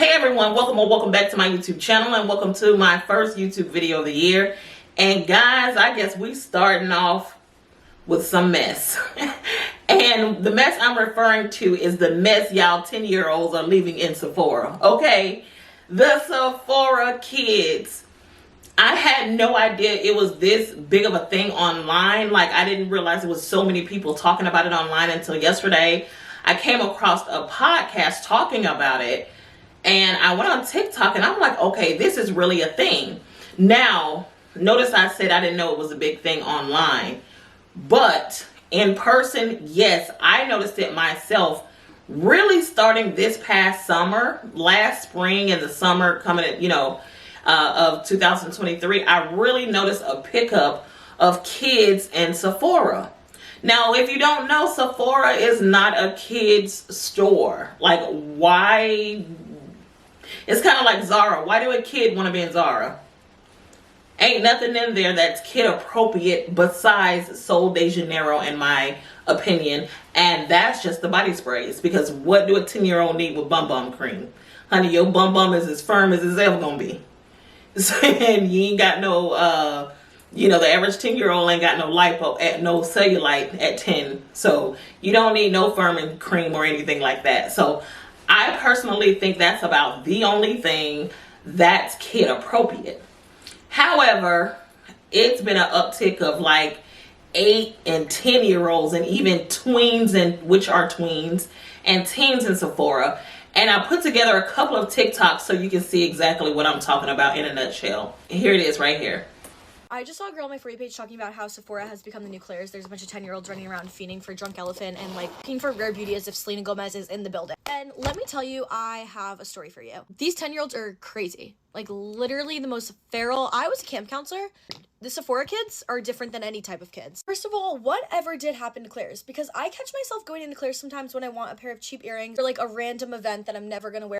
Hey everyone, welcome back to my YouTube channel and welcome to my first YouTube video of the year. And guys, I guess we starting off with some mess. And the mess I'm referring to is the mess y'all 10-year-olds are leaving in Sephora. Okay, the Sephora kids. I had no idea it was this big of a thing online. Like, I didn't realize there was so many people talking about it online until yesterday. I came across a podcast talking about it. And I went on TikTok and I'm like, okay, this is really a thing. Now, notice I said I didn't know it was a big thing online. But in person, yes, I noticed it myself. Really starting this past summer, last spring and the summer coming in, of 2023, I really noticed a pickup of kids in Sephora. Now, if you don't know, Sephora is not a kids store. Like, why? It's kind of like Zara. Why do a kid want to be in Zara? Ain't nothing in there that's kid appropriate besides Sol de Janeiro, in my opinion. And that's just the body sprays. Because what do a 10-year-old need with bum bum cream? Honey, your bum bum is as firm as it's ever going to be. And you ain't got no, the average 10-year-old ain't got no lipo, no cellulite at 10. So you don't need no firming cream or anything like that. So I personally think that's about the only thing that's kid appropriate. However, it's been an uptick of like 8 and 10-year-olds and even tweens, which are tweens, and teens in Sephora. And I put together a couple of TikToks so you can see exactly what I'm talking about in a nutshell. Here it is right here. I just saw a girl on my For You page talking about how Sephora has become the new Claire's. There's a bunch of 10-year-olds running around fiending for Drunk Elephant and like looking for rare beauty as if Selena Gomez is in the building. And let me tell you, I have a story for you. These 10-year-olds are crazy. Like, literally the most feral. I was a camp counselor. The Sephora kids are different than any type of kids. First of all, whatever did happen to Claire's? Because I catch myself going into Claire's sometimes when I want a pair of cheap earrings for like a random event that I'm never gonna wear.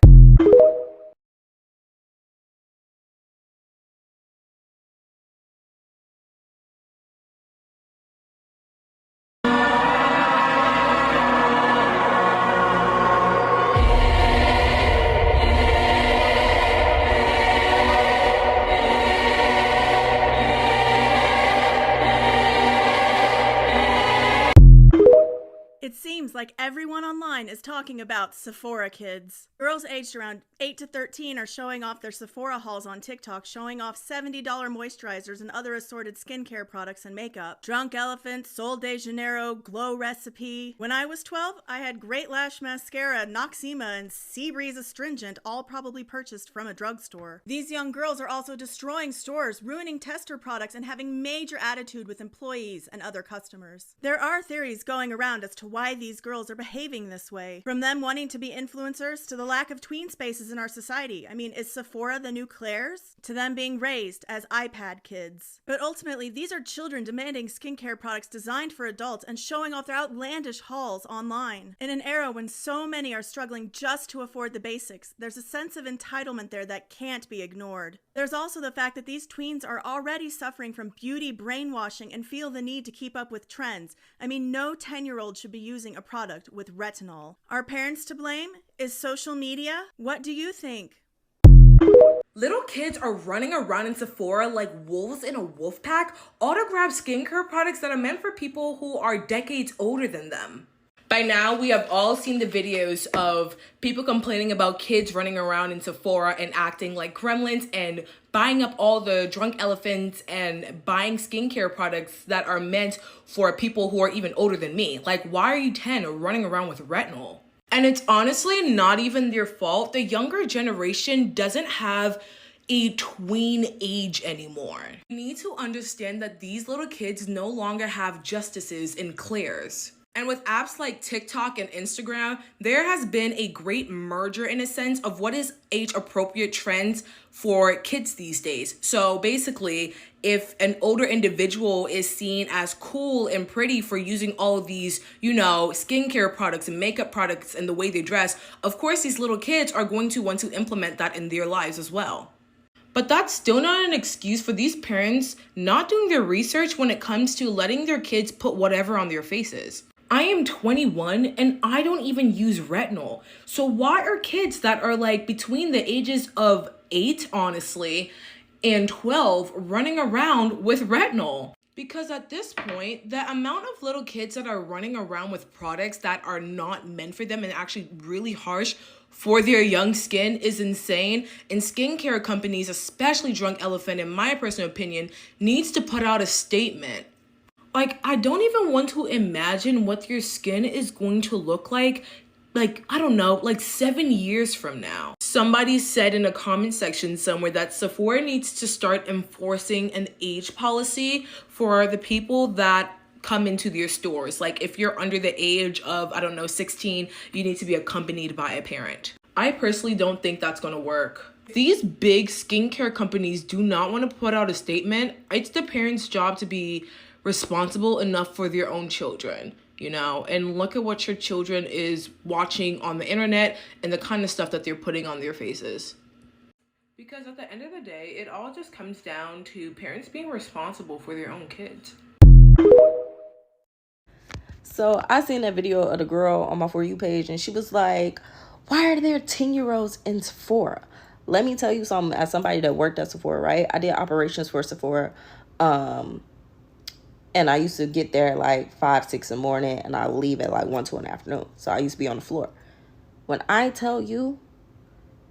It seems like everyone online is talking about Sephora kids. Girls aged around 8 to 13 are showing off their Sephora hauls on TikTok, showing off $70 moisturizers and other assorted skincare products and makeup. Drunk Elephant, Sol de Janeiro, Glow Recipe. When I was 12, I had Great Lash Mascara, Noxema, and Seabreeze Astringent, all probably purchased from a drugstore. These young girls are also destroying stores, ruining tester products, and having major attitude with employees and other customers. There are theories going around as to why these girls are behaving this way. From them wanting to be influencers to the lack of tween spaces in our society. I mean, is Sephora the new Claire's? To them being raised as iPad kids. But ultimately, these are children demanding skincare products designed for adults and showing off their outlandish hauls online. In an era when so many are struggling just to afford the basics, there's a sense of entitlement there that can't be ignored. There's also the fact that these tweens are already suffering from beauty brainwashing and feel the need to keep up with trends. I mean, no 10-year-old should be using a product with retinol. Are parents to blame? Is social media? What do you think? Little kids are running around in Sephora like wolves in a wolf pack, all to grab skincare products that are meant for people who are decades older than them. By now, we have all seen the videos of people complaining about kids running around in Sephora and acting like gremlins and buying up all the Drunk Elephants and buying skincare products that are meant for people who are even older than me. Like, why are you 10 running around with retinol? And it's honestly not even their fault. The younger generation doesn't have a tween age anymore. You need to understand that these little kids no longer have justices in Claire's. And with apps like TikTok and Instagram, there has been a great merger in a sense of what is age-appropriate trends for kids these days. So basically, if an older individual is seen as cool and pretty for using all of these, skincare products and makeup products and the way they dress, of course, these little kids are going to want to implement that in their lives as well. But that's still not an excuse for these parents not doing their research when it comes to letting their kids put whatever on their faces. I am 21 and I don't even use retinol. So why are kids that are like between the ages of 8, honestly, and 12 running around with retinol? Because at this point, the amount of little kids that are running around with products that are not meant for them and actually really harsh for their young skin is insane. And skincare companies, especially Drunk Elephant, in my personal opinion, needs to put out a statement. Like, I don't even want to imagine what your skin is going to look like, I don't know, 7 years from now. Somebody said in a comment section somewhere that Sephora needs to start enforcing an age policy for the people that come into their stores. Like, if you're under the age of, I don't know, 16, you need to be accompanied by a parent. I personally don't think that's gonna work. These big skincare companies do not want to put out a statement. It's the parents' job to be responsible enough for their own children, and look at what your children is watching on the internet and the kind of stuff that they're putting on their faces. Because at the end of the day, it all just comes down to parents being responsible for their own kids. So I seen that video of the girl on my For You page, and she was like, why are there 10-year-olds in Sephora? Let me tell you something, as somebody that worked at Sephora, right? I did operations for Sephora. And I used to get there at 5, 6 in the morning, and I leave at 1, 2 in the afternoon. So I used to be on the floor. When I tell you,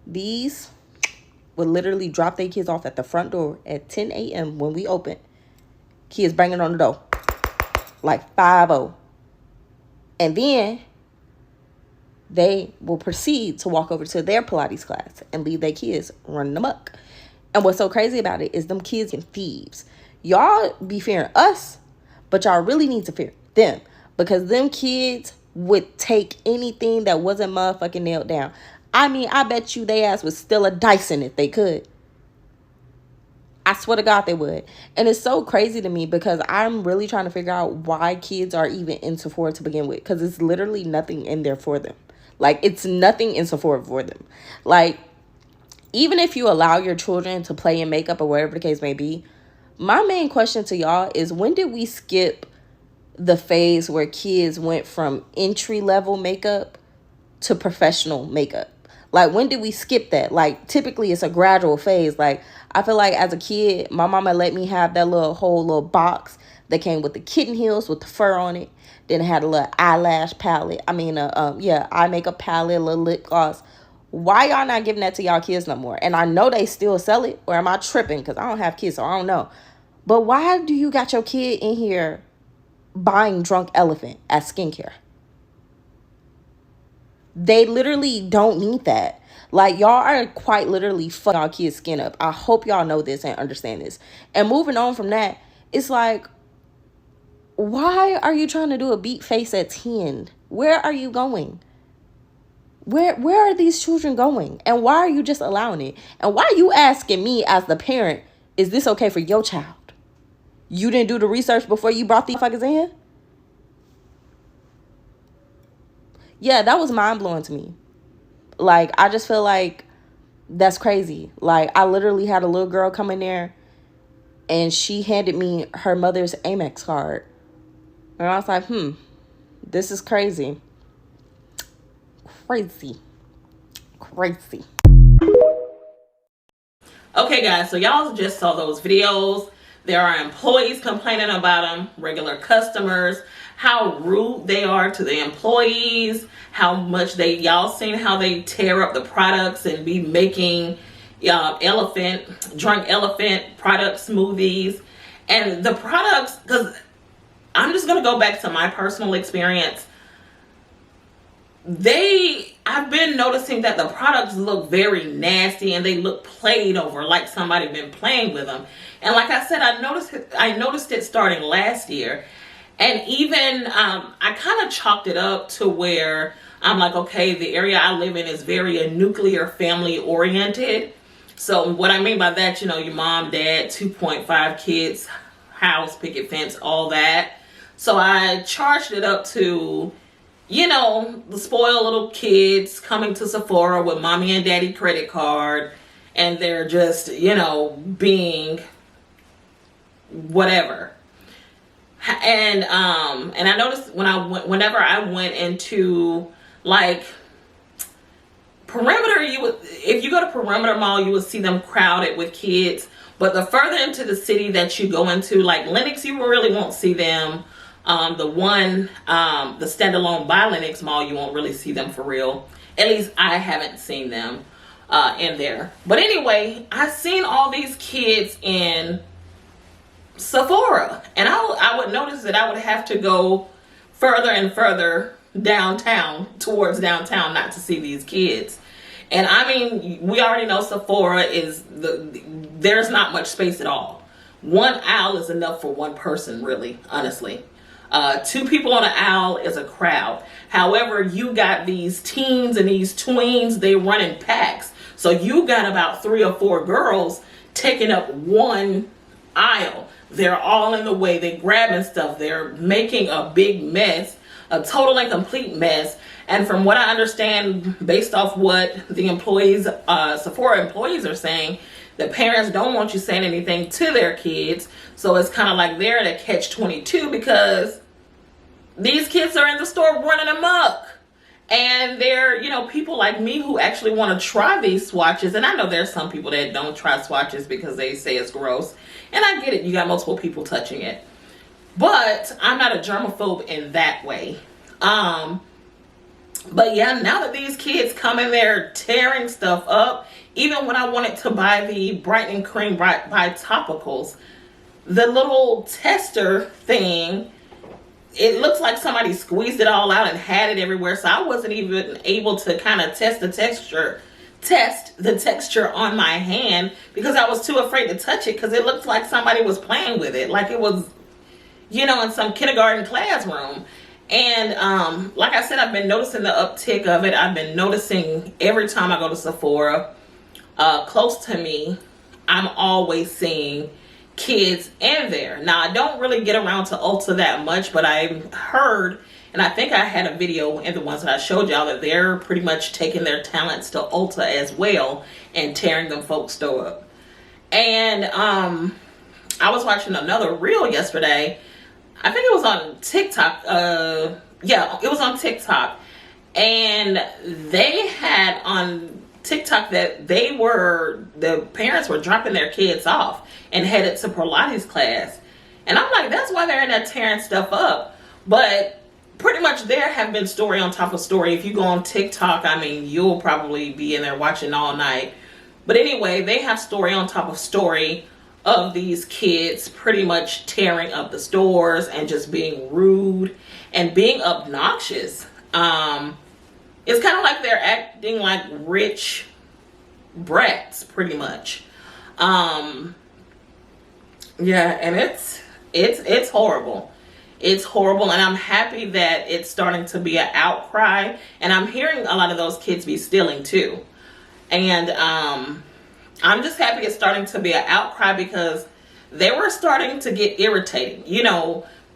these would literally drop their kids off at the front door at 10 a.m. when we open. Kids banging on the door. 5-0. And then they will proceed to walk over to their Pilates class and leave their kids running amok. And what's so crazy about it is them kids and thieves. Y'all be fearing us, but y'all really need to fear them, because them kids would take anything that wasn't motherfucking nailed down. I mean, I bet you they ass would steal a Dyson if they could. I swear to God they would. And it's so crazy to me, because I'm really trying to figure out why kids are even in Sephora to begin with, because it's literally nothing in there for them. It's nothing in Sephora for them. Even if you allow your children to play in makeup or whatever the case may be, my main question to y'all is, when did we skip the phase where kids went from entry-level makeup to professional makeup? When did we skip that? Typically it's a gradual phase. I feel like as a kid, my mama let me have that whole little box that came with the kitten heels with the fur on it. Then it had a little eyelash palette. Eye makeup palette, a little lip gloss. Why y'all not giving that to y'all kids no more? And I know they still sell it, or am I tripping? Because I don't have kids, so I don't know. But why do you got your kid in here buying Drunk Elephant as skincare? They literally don't need that. Y'all are quite literally fucking y'all kids' skin up. I hope y'all know this and understand this. And moving on from that, it's why are you trying to do a beat face at 10? Where are you going? Where are these children going? And why are you just allowing it? And why are you asking me as the parent, is this okay for your child? You didn't do the research before you brought these fuckers in? Yeah, that was mind-blowing to me. I just feel like that's crazy. I literally had a little girl come in there, and she handed me her mother's Amex card. And I was like, this is crazy. Crazy. Okay, guys, so y'all just saw those videos. There are employees complaining about them, regular customers, how rude they are to the employees, how much y'all seen how they tear up the products and be making Drunk Elephant product smoothies. And the products, because I'm just going to go back to my personal experience. I've been noticing that the products look very nasty and they look played over, like somebody been playing with them. And like I said, I noticed it starting last year. And even I kind of chalked it up to where I'm like, okay, the area I live in is very nuclear family oriented. So what I mean by that, your mom, dad, 2.5 kids, house, picket fence, all that. So I charged it up to, the spoiled little kids coming to Sephora with mommy and daddy credit card, and they're just, being whatever. And I noticed whenever I went into like Perimeter, if you go to Perimeter Mall, you would see them crowded with kids. But the further into the city that you go into, like Lenox, you really won't see them. The standalone by Lenox Mall, you won't really see them for real. At least I haven't seen them in there. But anyway, I've seen all these kids in Sephora, and I would notice that I would have to go further and further towards downtown not to see these kids. And I mean, we already know Sephora there's not much space at all. One aisle is enough for one person, really, honestly. Two people on an aisle is a crowd. However, you got these teens and these tweens, they run in packs. So you got about 3 or 4 girls taking up one aisle. They're all in the way. They're grabbing stuff. They're making a big mess, a total and complete mess. And from what I understand, based off what the employees, Sephora employees are saying, the parents don't want you saying anything to their kids. So it's kind of like they're at a catch-22 because these kids are in the store running amok. And they're, people like me who actually want to try these swatches. And I know there's some people that don't try swatches because they say it's gross. And I get it. You got multiple people touching it. But I'm not a germaphobe in that way. But yeah, now that these kids come in there tearing stuff up, even when I wanted to buy the brightening cream by Topicals, the little tester thing, it looks like somebody squeezed it all out and had it everywhere. So I wasn't even able to kind of test the texture on my hand because I was too afraid to touch it because it looked like somebody was playing with it. Like it was, in some kindergarten classroom. And like I said, I've been noticing the uptick of it. I've been noticing every time I go to Sephora, close to me, I'm always seeing kids in there. Now, I don't really get around to Ulta that much, but I heard, and I think I had a video in the ones that I showed y'all, that they're pretty much taking their talents to Ulta as well and tearing them folks store up. And I was watching another reel yesterday. I think it was on TikTok. Yeah, it was on TikTok. And they had on TikTok that the parents were dropping their kids off and headed to Pilates class. And I'm like, that's why they're in there tearing stuff up. But pretty much there have been story on top of story. If you go on TikTok, I mean, you'll probably be in there watching all night. But anyway, they have story on top of story of these kids pretty much tearing up the stores and just being rude and being obnoxious. It's kind of like they're acting like rich brats, pretty much. Yeah, and it's horrible. It's horrible, and I'm happy that it's starting to be an outcry. And I'm hearing a lot of those kids be stealing too. And I'm just happy it's starting to be an outcry because they were starting to get irritating.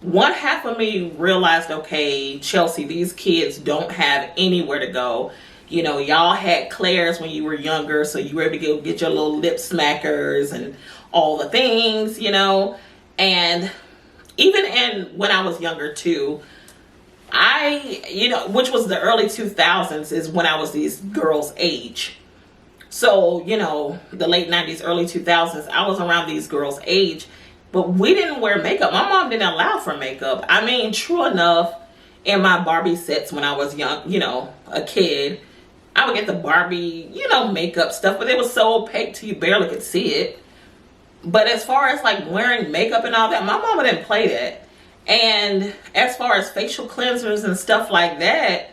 One half of me realized, okay, Chelsea, these kids don't have anywhere to go. Y'all had Claire's when you were younger, so you were able to go get your little lip smackers and all the things, And even when I was younger too, which was the early 2000s is when I was these girls' age. So, the late 90s, early 2000s, I was around these girls' age. But we didn't wear makeup. My mom didn't allow for makeup. I mean, true enough, in my Barbie sets when I was young, a kid, I would get the Barbie, makeup stuff. But it was so opaque till you barely could see it. But as far as like wearing makeup and all that, my mama didn't play that. And as far as facial cleansers and stuff like that,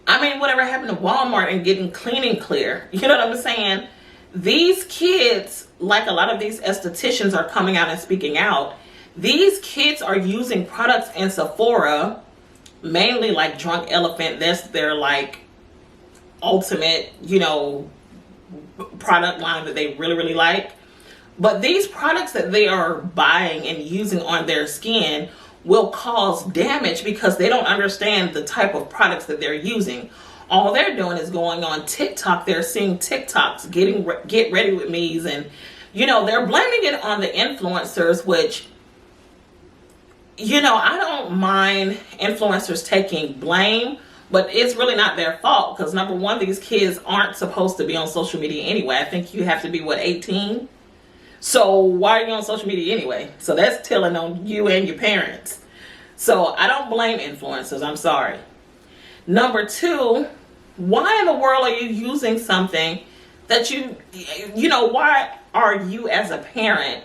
I mean, whatever happened to Walmart and getting clean and clear? You know what I'm saying? These kids, like a lot of these estheticians are coming out and speaking out. These kids are using products in Sephora, mainly like Drunk Elephant. That's their like ultimate, product line that they really, really like. But these products that they are buying and using on their skin will cause damage because they don't understand the type of products that they're using. All they're doing is going on TikTok. They're seeing TikToks, get ready with me's, and they're blaming it on the influencers, which I don't mind influencers taking blame, but it's really not their fault because number one, these kids aren't supposed to be on social media anyway. I think you have to be, 18? So why are you on social media anyway? So that's telling on you and your parents. So I don't blame influencers. I'm sorry. Number two, why in the world are you using something that why are you as a parent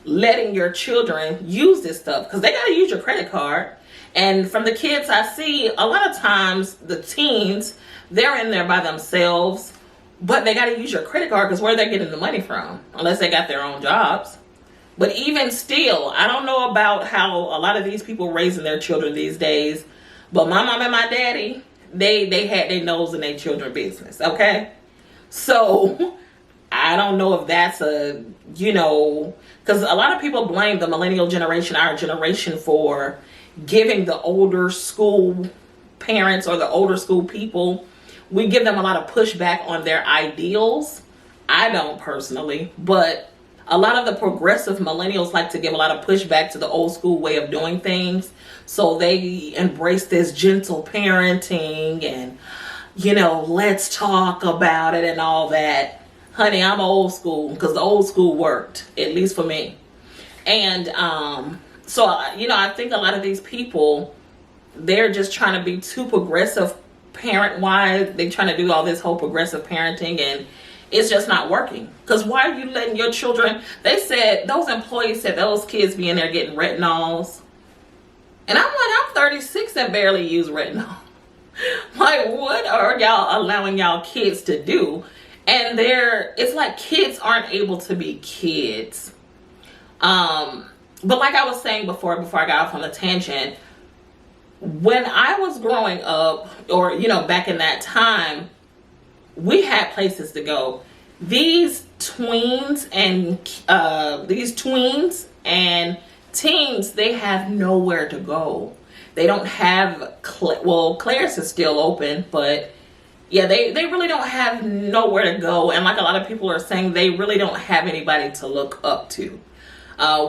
letting your children use this stuff? Because they got to use your credit card. And from the kids I see, a lot of times the teens, they're in there by themselves, but they got to use your credit card because where they're getting the money from, unless they got their own jobs. But even still, I don't know about how a lot of these people raising their children these days, but my mom and my daddy, they had their nose in their children's business, okay? So I don't know if that's because a lot of people blame the millennial generation, our generation, for giving the older school parents or the older school people, we give them a lot of pushback on their ideals. I don't personally, but a lot of the progressive millennials like to give a lot of pushback to the old school way of doing things. So they embrace this gentle parenting and, let's talk about it and all that. Honey, I'm old school because the old school worked, at least for me. And so, I think a lot of these people, they're just trying to be too progressive parent-wise. They're trying to do all this whole progressive parenting, and it's just not working. Because why are you letting your children, those employees said those kids be in there getting retinols. And I'm 36 and barely use retinol. Like, what are y'all allowing y'all kids to do? And it's like kids aren't able to be kids. But like I was saying before I got off on the tangent, when I was growing up, or, back in that time, we had places to go. These tweens and teens, they have nowhere to go. They don't have, Claire's is still open, but yeah, they really don't have nowhere to go. And like a lot of people are saying, they really don't have anybody to look up to.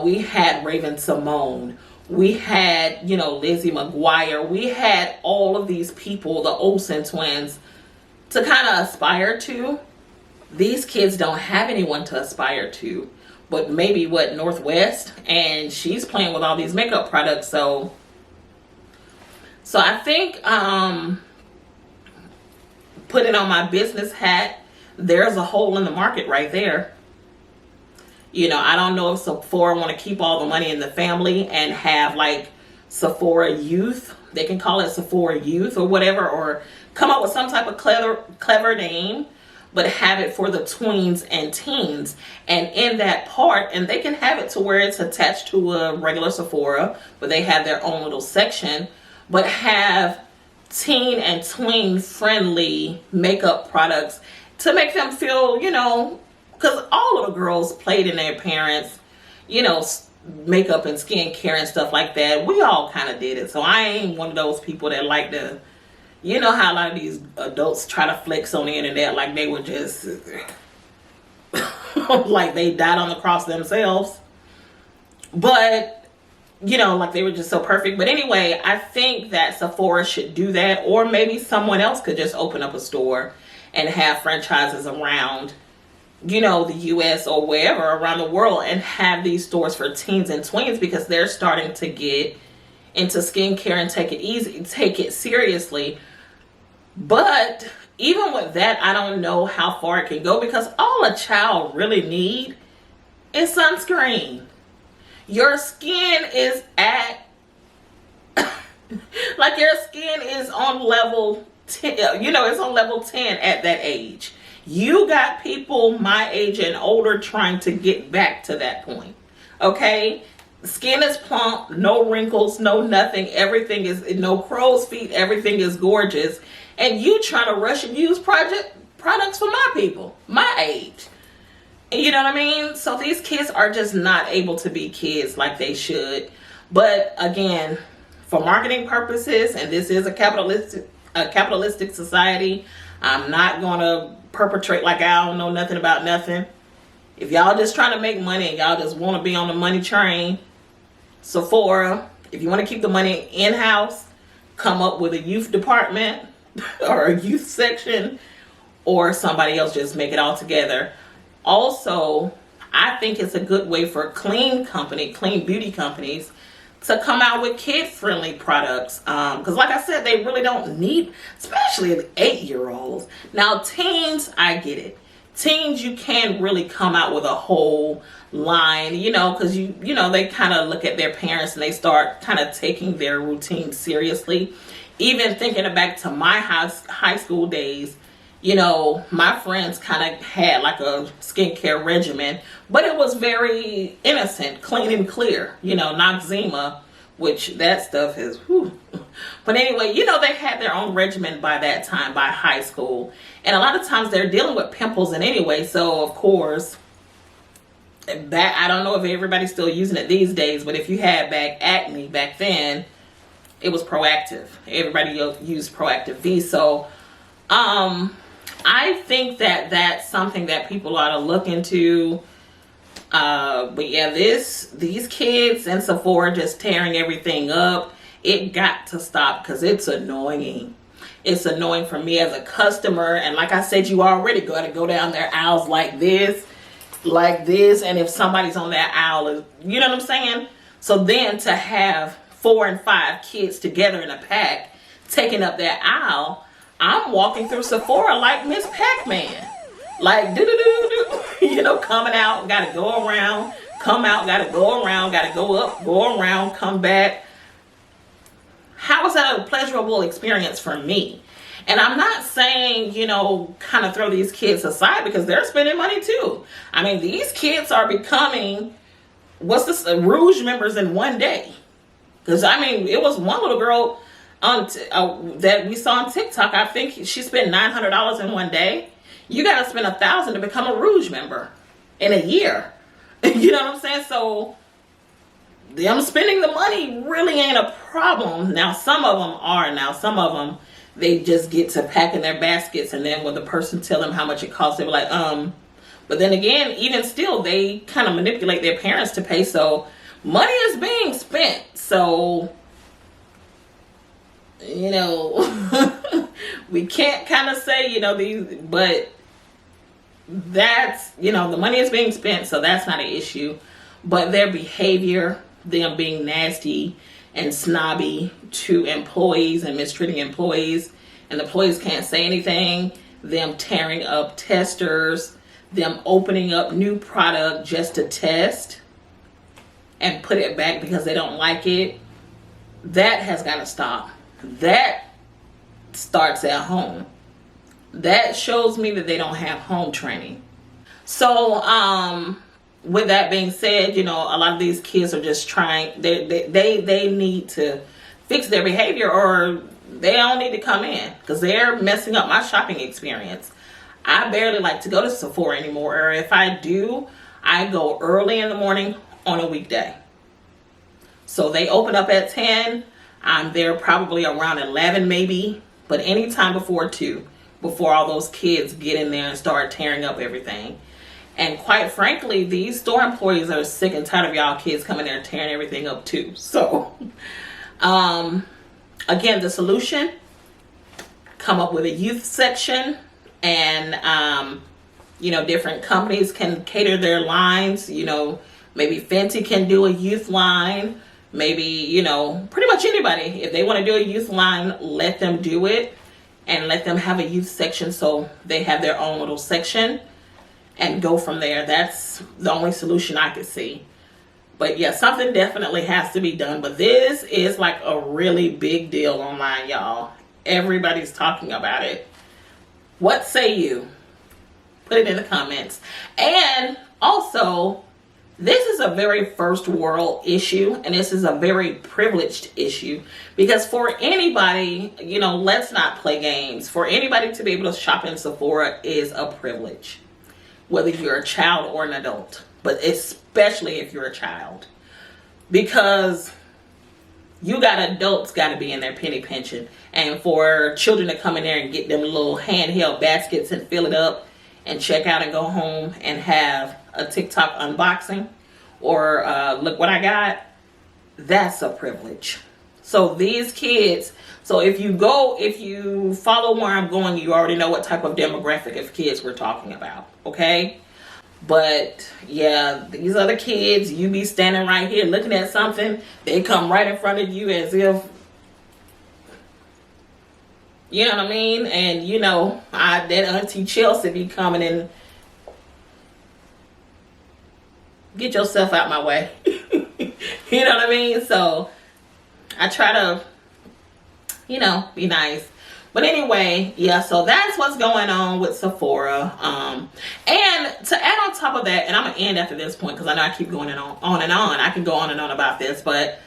We had Raven Simone. We had, Lizzie McGuire. We had all of these people, the Olsen twins, to kind of aspire to. These kids don't have anyone to aspire to, but maybe Northwest, and she's playing with all these makeup products. So I think putting on my business hat, there's a hole in the market right there. I don't know if Sephora want to keep all the money in the family and have like Sephora Youth. They can call it Sephora Youth or whatever, or come up with some type of clever name, but have it for the tweens and teens. And in that part, and they can have it to where it's attached to a regular Sephora, but they have their own little section, but have teen and tween friendly makeup products to make them feel, because all little girls played in their parents, makeup and skincare and stuff like that. We all kind of did it. So I ain't one of those people that like to, how a lot of these adults try to flex on the internet like they were just, like they died on the cross themselves. But, like they were just so perfect. But anyway, I think that Sephora should do that. Or maybe someone else could just open up a store and have franchises around, the US or wherever around the world, and have these stores for teens and tweens, because they're starting to get into skincare and take it seriously. But even with that, I don't know how far it can go, because all a child really need is sunscreen. Your skin is at like your skin is on level 10, it's on level 10 at that age. You got people my age and older trying to get back to that point. Okay? Skin is plump, no wrinkles, no nothing. Everything is, no crow's feet. Everything is gorgeous. And you trying to rush and use products for my people, my age. You know what I mean? So these kids are just not able to be kids like they should. But again, for marketing purposes, and this is a capitalistic society, I'm not going to perpetrate like I don't know nothing about nothing. If y'all just trying to make money and y'all just want to be on the money train, Sephora, If you want to keep the money in-house, come up with a youth department or a youth section, or somebody else just make it all together. Also, I think it's a good way for clean beauty companies to come out with kid-friendly products. Because like I said, they really don't need, especially 8-year-olds. Now, teens, I get it. Teens, you can really come out with a whole line, you know, because you know, they kind of look at their parents and they start kind of taking their routine seriously. Even thinking back to my high school days, you know, my friends kind of had like a skincare regimen, but it was very innocent, clean and clear, you know, Noxzema, which that stuff is, whew. But anyway, you know, they had their own regimen by that time, by high school. And a lot of times they're dealing with pimples in anyway. So of course, that, I don't know if everybody's still using it these days, but if you had acne back then, it was Proactive. Everybody used Proactive V. So, I think that that's something that people ought to look into. But yeah, these kids in Sephora just tearing everything up. It got to stop because it's annoying. It's annoying for me as a customer. And like I said, you already got to go down their aisles like this. And if somebody's on that aisle, you know what I'm saying? So then to have 4 and 5 kids together in a pack taking up that aisle, I'm walking through Sephora like Miss Pac-Man. Like, do-do-do-do. You know, coming out, gotta go around, come out, gotta go around, gotta go up, go around, come back. How is that a pleasurable experience for me? And I'm not saying, you know, kind of throw these kids aside because they're spending money too. I mean, these kids are becoming, Rouge members in one day. Because, I mean, it was one little girl that we saw on TikTok. I think she spent $900 in one day. You got to spend $1,000 to become a Rouge member in a year. You know what I'm saying? So them spending the money really ain't a problem. Now, some of them are. Now, some of them, they just get to packing their baskets, and then when the person tell them how much it costs, they be like, But then again, even still, they kind of manipulate their parents to pay. So money is being spent. So, you know, we can't kind of say, you know, but that's, you know, the money is being spent, so that's not an issue. But their behavior, them being nasty and snobby to employees and mistreating employees, and the employees can't say anything, them tearing up testers, them opening up new product just to test and put it back because they don't like it, that has got to stop. That starts at home. That shows me that they don't have home training. So, with that being said, you know, a lot of these kids are just trying, they need to fix their behavior, or they don't need to come in because they're messing up my shopping experience. I barely like to go to Sephora anymore, or if I do, I go early in the morning on a weekday. So they open up at 10. I'm there probably around 11 maybe, but anytime before 2, before all those kids get in there and start tearing up everything. And quite frankly, these store employees are sick and tired of y'all kids coming there and tearing everything up too. So, again, the solution, come up with a youth section, and, you know, different companies can cater their lines. You know, maybe Fenty can do a youth line. Maybe, you know, pretty much anybody. If they want to do a youth line, let them do it. And let them have a youth section so they have their own little section and go from there. That's the only solution I could see. But yeah, something definitely has to be done. But this is like a really big deal online, y'all. Everybody's talking about it. What say you? Put it in the comments. And also, this is a very first world issue, and this is a very privileged issue, because for anybody, you know, let's not play games. For anybody to be able to shop in Sephora is a privilege, whether you're a child or an adult, but especially if you're a child, because you got adults got to be in their penny pinching, and for children to come in there and get them little handheld baskets and fill it up and check out and go home and have a TikTok unboxing or look what I got, that's a privilege. So these kids, so if you follow where I'm going, you already know what type of demographic of kids we're talking about, okay? But yeah, these other kids, you be standing right here looking at something, they come right in front of you as if, you know what I mean? And you know, that Auntie Chelsea be coming in. Get yourself out my way. You know what I mean? So I try to, you know, be nice. But anyway, yeah, so that's what's going on with Sephora. And to add on top of that, and I'm going to end after this point because I know I keep going on and on. I can go on and on about this, but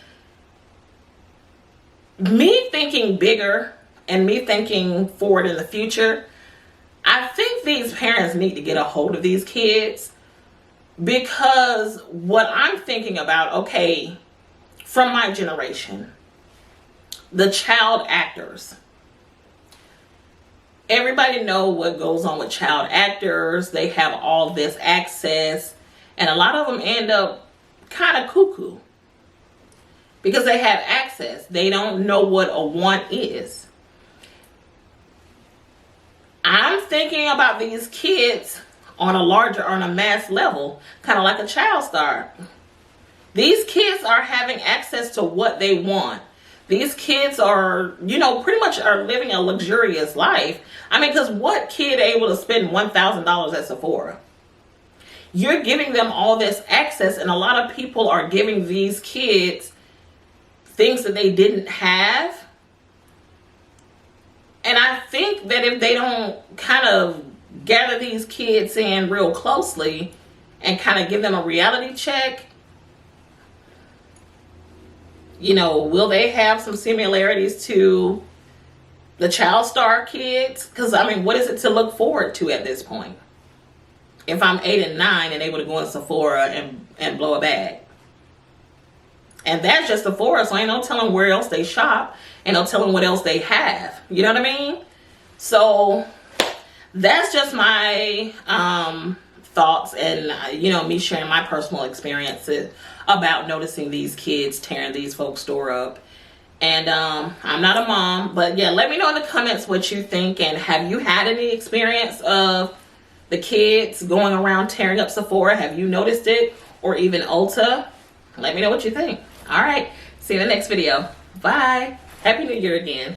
me thinking bigger and me thinking forward in the future, I think these parents need to get a hold of these kids. Because what I'm thinking about, okay, from my generation, the child actors. Everybody know what goes on with child actors. They have all this access. And a lot of them end up kind of cuckoo. Because they have access. They don't know what a want is. I'm thinking about these kids on a mass level, kind of like a child star. These kids are having access to what they want. These kids are, you know, pretty much are living a luxurious life. I mean, because what kid able to spend $1,000 at Sephora? You're giving them all this access, and a lot of people are giving these kids things that they didn't have. And I think that if they don't kind of gather these kids in real closely and kind of give them a reality check, you know, will they have some similarities to the child star kids? Because I mean, what is it to look forward to at this point? If I'm 8 and 9 and able to go in Sephora and blow a bag. And that's just Sephora, so ain't no telling where else they shop. Ain't no telling what else they have. You know what I mean? So that's just my thoughts and, you know, me sharing my personal experiences about noticing these kids tearing these folks' store up. And I'm not a mom, but yeah, let me know in the comments what you think. And have you had any experience of the kids going around tearing up Sephora? Have you noticed it? Or even Ulta? Let me know what you think. All right. See you in the next video. Bye. Happy New Year again.